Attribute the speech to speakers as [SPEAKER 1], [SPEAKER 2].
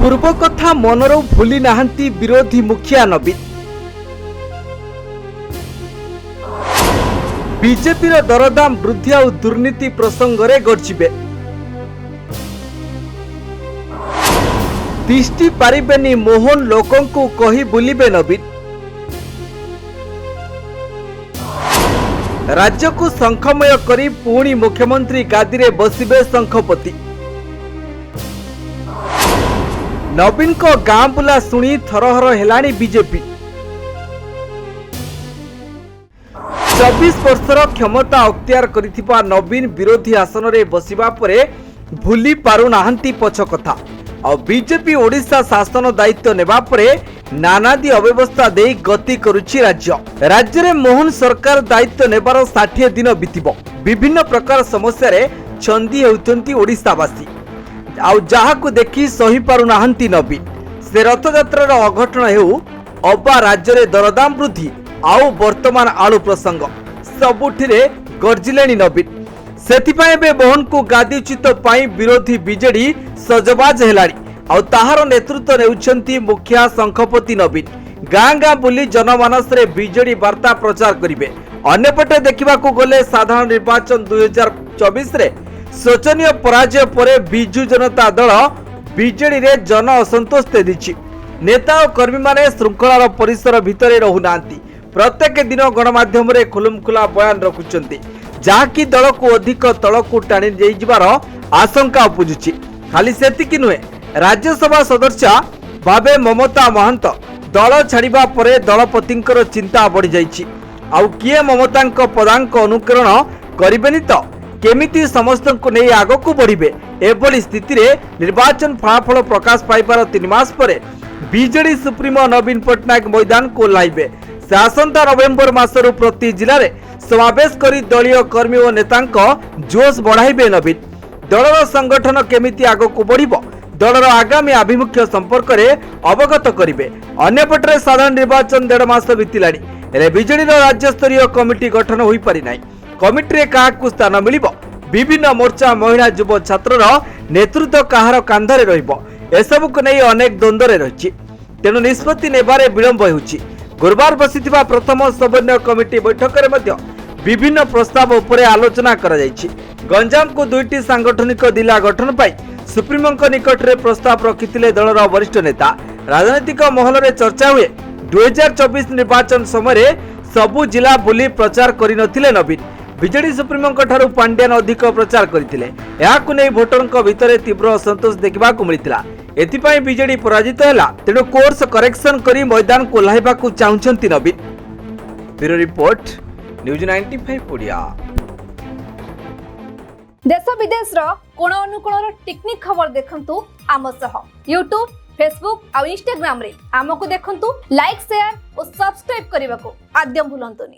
[SPEAKER 1] पूर्व कथा मनर भूली नाहंती विरोधी मुखिया नवीन। बीजेपी दरदाम वृद्धि और दुर्नीति प्रसंग में गर्जिबे। तिष्टि पारिबेनी मोहन लोकों को कही बुलिबे नवीन। राज्य को शंखमय करी पुणी मुख्यमंत्री गादी रे बसिबे शंखपति। नवीन को गां बुला सुनी थरहर हेलानी बीजेपी। 24 वर्षर क्षमता अख्तियार करिथिबा नवीन विरोधी आसन रे बसिबा परे भूली पारु नाहंती पछ कथा और बीजेपी ओडिशा शासन दायित्व नेबा परे नानादी अव्यवस्था देई गति करुछि राज्य रे मोहन सरकार दायित्व नेबार 60 दिन बीतिबो। विभिन्न प्रकार समस्या रे छंदी हेउतंती ओडिशावासी आउ जहाकु देखि सही पारु नाहंती नवीन। से रथयात्रार अघटन हेउ अबा राज्य रे दरदाम वृद्धि आउ वर्तमान आलू प्रसंग सबुठिरे गर्जिलेनी नवीन। सेथिपाई बे मोहन को गादीच्युत पाई विरोधी बीजेडी सजबाज हेलानी आउ ताहार नेतृत्व नेउछंती मुखिया शंखपति नवीन। गाँ गाँ बुली जनमानस रे बीजेडी वार्ता प्रचार करिवे। अन्यपटे देखिबाकू गले साधारण निर्वाचन 2024 रे शोचनीय पराजय परे बिजु जनता दल बीजेडी रे जन असंतोष तेदिछि। नेता और कर्मी माने श्रृंखलार परिसर भितरे रहुनांती। प्रत्येक दिन गणमाध्यम रे खुलमखुला बयान रखुचंती जहाँकि दल को अधिक तलकू टाणी जाइबार आशंका उपुजुछि। खाली सेतिकी नुहे, राज्यसभा सदस्य भावे ममता महंत दल छाड़िबा परे दलपतिंकर चिंता बढ़ी जाइछि। आउ किए ममतांक पदांक अनुकरण करिबेनी तो केमिति समस्त को नहीं आगकू बढ़िबे। एभली स्थिति रे निर्वाचन फलाफल प्रकाश पाइबार 3 मास परे बीजेडी सुप्रीमो नवीन पट्टनायक मैदान को लाइबे। से आसंता नवेम्बर मासरु प्रति जिले में समावेश करी दलीय कर्मी और नेतांक जोश बढ़ाइबे नवीन। दलर संगठन केमिति आगकू बढ़िबो, दलर आगामी आभिमुख्य संपर्क रे अवगत करिबे। अन्यपटरे साधारण निर्वाचन 1.5 मास बीतिलानी हेले बीजेडी राज्य स्तरीय कमिटी गठन होई पारि नाही। कमिटी काहाकू स्थान मिलिबो, विभिन्न मोर्चा महिला युव छात्रर नेतृत्व काहार कांधरे रहिबो, एसबू को नहीं अनेक द्वंद्व रही। तेणु निष्पत्ति नेबारे विलंब होउछि। गुरुवार बसिथिबा प्रथम समन्वय कमिटी बैठक में मध्य विभिन्न प्रस्ताव उपरे आलोचना करा जायछि। गंजाम को 2टी सांगठनिक जिला गठन पाई सुप्रीमोंक निकट रे प्रस्ताव रखिथिले दलर वरिष्ठ नेता। राजनीतिक महल रे चर्चा हुए 2024 निर्वाचन समय सबु जिला बुली प्रचार करि नथिले नवीन। बीजेडी सुप्रीमोंक ठारू पांड्यान अधिक प्रचार करथिले। याकु नै भोटरंक भितरे तीव्र असंतोष देखिबाकू मिलिथिला। एथिपाई बीजेडी पराजित हैला। तेणु कोर्स करेक्शन करी मैदान को लाइबाकू चाहुछंती Naveen. Bureau report news 95 Odia.
[SPEAKER 2] देश विदेश रो कोण अनुकोण टेक्निक खबर देखंतु आम सह यूट्यूब, फेसबुक और इंस्टाग्राम रे आमको देखंतु। लाइक, शेयर और सब्सक्राइब करने को आद्यम भूलंतुनी।